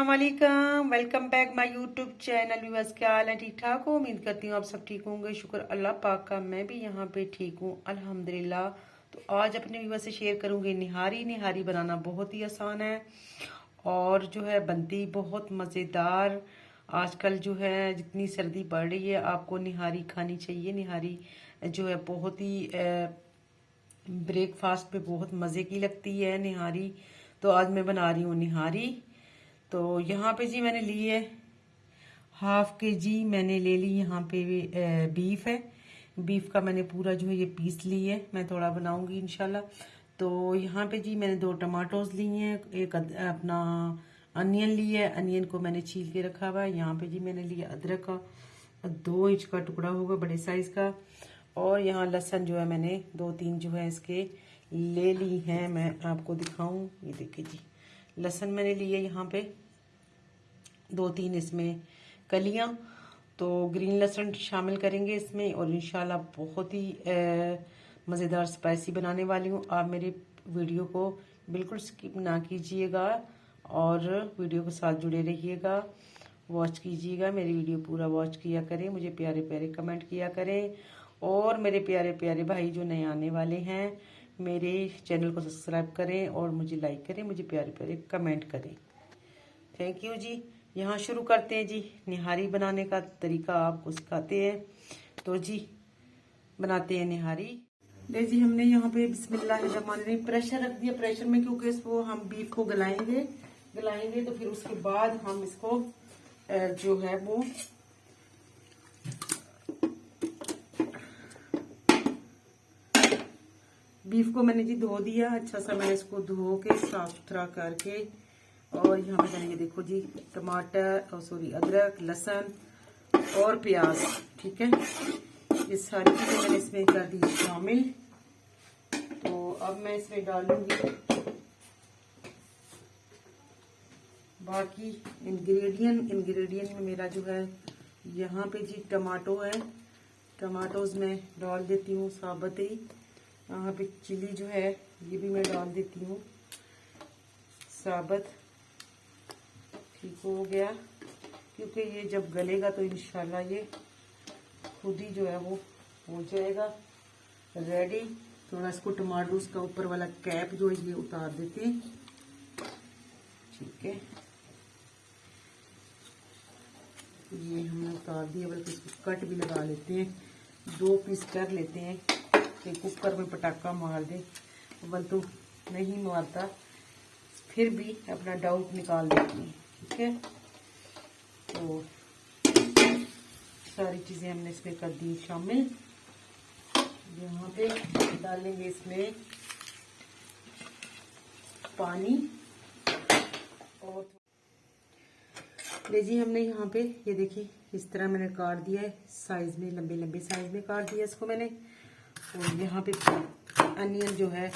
वालेकुम, welcome back my YouTube channel. Viewers, क्या हाल है? ठीक ठाक हो? उम्मीद करती हूँ आप सब ठीक होंगे। शुक्र अल्लाह पाक का, मैं भी यहाँ पे ठीक हूँ अल्हम्दुलिल्लाह। तो आज अपने व्यूअर्स से शेयर करूँगी निहारी। निहारी बनाना बहुत ही आसान है और जो है बनती बहुत मज़ेदार। आजकल जो है जितनी सर्दी पड़ रही है, आपको निहारी खानी चाहिए। निहारी जो है बहुत ही ब्रेकफास्ट पे बहुत मज़े की लगती है निहारी। तो आज मैं बना रही हूँ निहारी। तो यहाँ पे जी मैंने ली है 1/2 kg, मैंने ले ली यहाँ पे बीफ है। बीफ का मैंने पूरा जो है ये पीस ली है, मैं थोड़ा बनाऊंगी इंशाल्लाह। तो यहाँ पे जी मैंने 2 टमाटोज लिए हैं, एक अपना अनियन ली है, अनियन को मैंने छील के रखा हुआ है। यहाँ पे जी मैंने लिया अदरक का 2 इंच का टुकड़ा होगा बड़े साइज का। और यहाँ लहसुन जो है मैंने 2-3 जो है इसके ले ली हैं। मैं आपको दिखाऊं, ये देखिए जी लहसुन मैंने लिए यहाँ पे 2-3 इसमें कलियां। तो ग्रीन लहसुन शामिल करेंगे इसमें और इंशाल्लाह बहुत ही मज़ेदार स्पाइसी बनाने वाली हूँ। आप मेरे वीडियो को बिल्कुल स्किप ना कीजिएगा और वीडियो के साथ जुड़े रहिएगा, वॉच कीजिएगा। मेरी वीडियो पूरा वॉच किया करें, मुझे प्यारे प्यारे कमेंट किया करें। और मेरे प्यारे प्यारे भाई जो नए आने वाले हैं, मेरे चैनल को सब्सक्राइब करें और मुझे लाइक करें, मुझे प्यारे प्यारे कमेंट करें। थैंक यू जी। यहाँ शुरू करते हैं जी। निहारी बनाने का तरीका आपको सिखाते हैं। तो जी बनाते हैं निहारी। ले जी हमने यहाँ पे बिस्मिल्लाहिर्रहमानिर्रहीम प्रेशर रख दिया। प्रेशर में क्योंकि इसको हम बीफ को गलाएंगे तो फिर उसके बाद हम इसको जो है वो बीफ को मैंने जी धो दिया अच्छा सा। मैंने इसको धो के साफ सुथरा करके और यहाँ पे मैंने ये देखो जी टमाटर और सॉरी अदरक, लहसुन और प्याज, ठीक है, ये सारी चीजें मैंने इसमें कर दी शामिल। तो अब मैं इसमें डालूंगी बाकी इंग्रेडिएंट में मेरा जो है यहाँ पे जी टमाटो है, टमाटोज में डाल देती हूँ साबुत ही। यहाँ पे चिली जो है ये भी मैं डाल देती हूँ साबुत। ठीक हो गया, क्योंकि ये जब गलेगा तो इंशाल्लाह ये खुद ही जो है वो हो जाएगा रेडी। थोड़ा इसको टमाटर उसका ऊपर वाला कैप जो है ये उतार देते हैं, ठीक है। ये हमने उतार दिया, बल्कि इसको कट भी लगा लेते हैं, 2 पीस कर लेते हैं कि कुकर में पटाखा मार दे। बल तो नहीं मारता, फिर भी अपना डाउट निकाल देती है, ठीक है। तो सारी चीजें हमने इसमें कर दी शामिल। यहाँ पे डालेंगे इसमें पानी और ले जी हमने यहाँ पे ये देखिए इस तरह मैंने काट दिया है साइज में, लंबे लंबे साइज में काट दिया इसको मैंने। और यहाँ पे अनियन जो है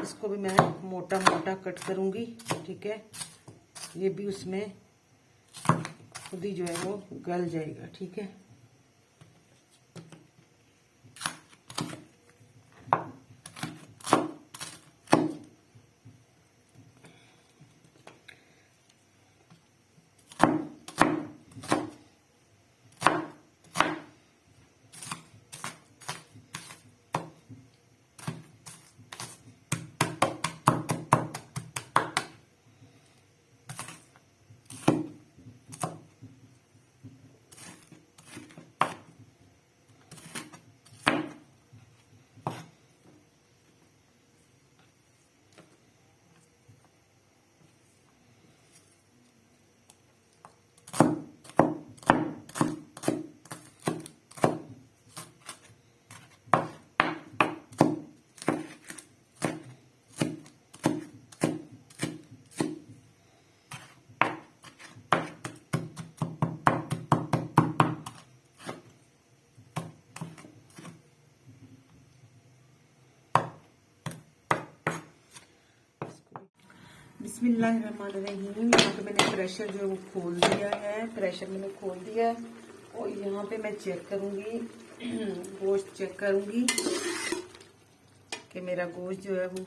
इसको भी मैं मोटा मोटा कट करूंगी, ठीक है। ये भी उसमें खुद ही जो है वो गल जाएगा, ठीक है। बिस्मिल्लाहिर्रहमानिर्रहीम। यहाँ पे मैंने प्रेशर जो है वो खोल दिया है, प्रेशर मैंने खोल दिया है। और यहाँ पे मैं चेक करूँगी, गोश्त चेक करूँगी कि मेरा गोश्त जो है वो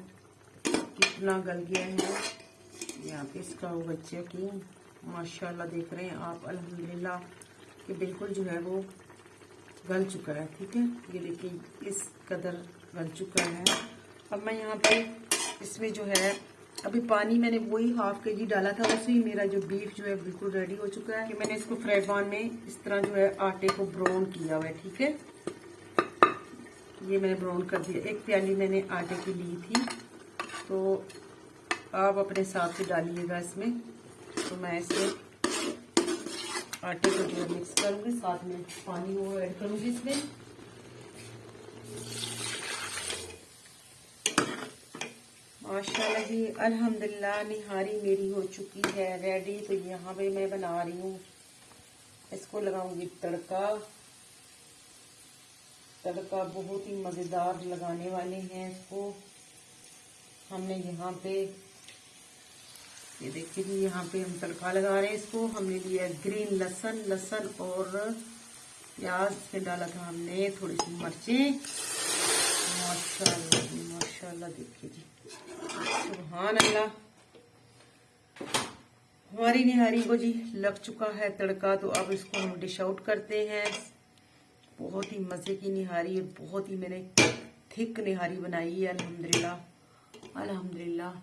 कितना गल गया है। यहाँ पे इसका होगा चेकिंग, माशाल्लाह देख रहे हैं आप अल्हम्दुलिल्लाह कि बिल्कुल जो है वो गल चुका है। ठीक है, ये देखिए इस कदर गल चुका है। अब मैं यहाँ पे इसमें जो है अभी पानी मैंने वही हाफ के जी डाला था, उसी मेरा जो बीफ जो है बिल्कुल रेडी हो चुका है कि मैंने इसको फ्राई पैन में इस तरह जो है आटे को ब्राउन किया हुआ है। ठीक है, ये मैंने ब्राउन कर दिया। 1 प्याली मैंने आटे की ली थी, तो आप अपने हिसाब से डालिएगा इसमें। तो मैं इसमें आटे को जो मिक्स करूंगी, साथ में पानी वो ऐड करूंगी इसमें। माशाल्लाह जी अल्हम्दुलिल्लाह निहारी मेरी हो चुकी है रेडी। तो यहाँ पे मैं बना रही हूँ, इसको लगाऊंगी तड़का। तड़का बहुत ही मज़ेदार लगाने वाले हैं इसको। हमने यहाँ पे ये देखिए जी, यहाँ पे हम तड़का लगा रहे हैं इसको। हमने लिया ग्रीन लहसुन और प्याज, इसमें डाला था हमने थोड़ी सी मिर्चें। माशाल्लाह माशाल्लाह देखिए जी, सुभान अल्लाह। हमारी निहारी को जी लग चुका है तड़का, तो अब इसको हम डिश आउट करते हैं। बहुत ही मज़े की निहारी है, बहुत ही मैंने थिक निहारी बनाई है अल्हम्दुलिल्लाह अल्हम्दुलिल्लाह।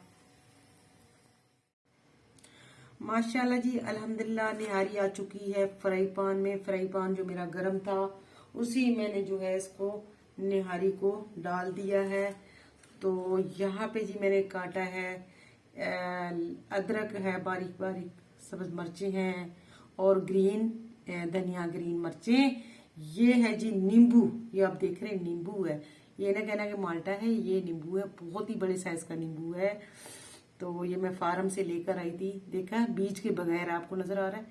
माशाल्लाह जी अल्हम्दुलिल्लाह निहारी आ चुकी है फ्राई पैन में। फ्राई पैन जो मेरा गर्म था, उसी मैंने जो है इसको निहारी को डाल दिया है। तो यहाँ पे जी मैंने काटा है अदरक है, बारीक बारीक सब्ज मिर्चें हैं और ग्रीन धनिया, ग्रीन मिर्चें। ये है जी नींबू, ये आप देख रहे हैं नींबू है, ये ना कहना कि माल्टा है, ये नींबू है, बहुत ही बड़े साइज का नींबू है। तो ये मैं फार्म से लेकर आई थी, देखा है बीज के बगैर, आपको नजर आ रहा है,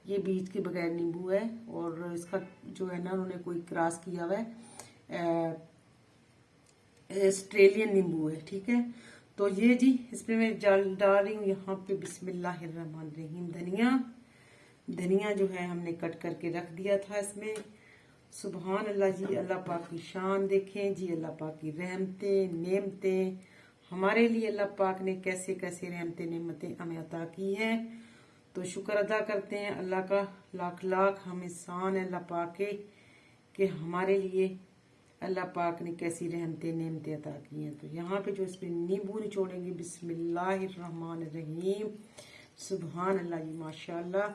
ये बीज के बगैर नींबू है। और इसका जो है ना उन्होंने कोई क्रॉस किया हुआ है, ऑस्ट्रेलियन नींबू है। ठीक है, तो ये जी इसमें मैं डाल रही हूँ यहाँ पे बिस्मिल्लाहिर्रहमानिर्रहीम धनिया जो है हमने कट करके रख दिया था इसमें। सुभान अल्लाह जी, अल्लाह पाक की शान देखें जी, अल्लाह पाक की रहमतें नेमतें हमारे लिए अल्लाह पाक ने कैसे कैसे रहमतें नेमतें हमें अता की हैं। तो शुक्र अदा करते हैं अल्लाह का, लाख लाख हम एहसान है अल्लाह पाक के कि हमारे लिए अल्लाह पाक ने कैसी रहमतें नेमतें अता की हैं। तो यहाँ पे जो इसमें नींबू निचोड़ेंगे, बिस्मिल्लाहिर्रहमानिर्रहीम, सुभान अल्लाह जी माशाल्लाह।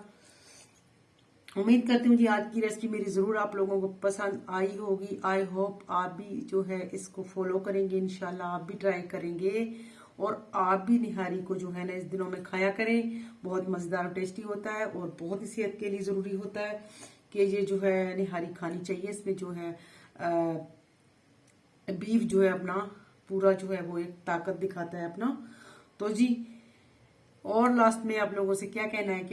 उम्मीद करती हूँ जी आज की रेसिपी मेरी ज़रूर आप लोगों को पसंद आई होगी। आई होप आप भी जो है इसको फॉलो करेंगे, इंशाल्लाह आप भी ट्राई करेंगे और आप भी निहारी को जो है ना इस दिनों में खाया करें। बहुत मज़ेदार और टेस्टी होता है और बहुत ही सेहत के लिए ज़रूरी होता है कि ये जो है निहारी खानी चाहिए। इसमें जो है बीफ जो है अपना पूरा जो है वो एक ताकत दिखाता है अपना। तो जी और लास्ट में आप लोगों से क्या कहना है,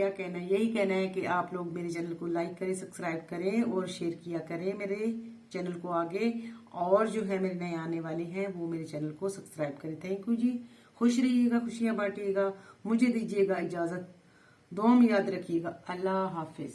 यही कहना है कि आप लोग मेरे चैनल को लाइक करें, सब्सक्राइब करें और शेयर किया करें मेरे चैनल को आगे। और जो है मेरे नए आने वाले हैं वो मेरे चैनल को सब्सक्राइब करें। थैंक यू जी, खुश रहिएगा, खुशियां बांटिएगा, मुझे दीजिएगा इजाजत, दुआ में याद रखिएगा। अल्लाह हाफिज।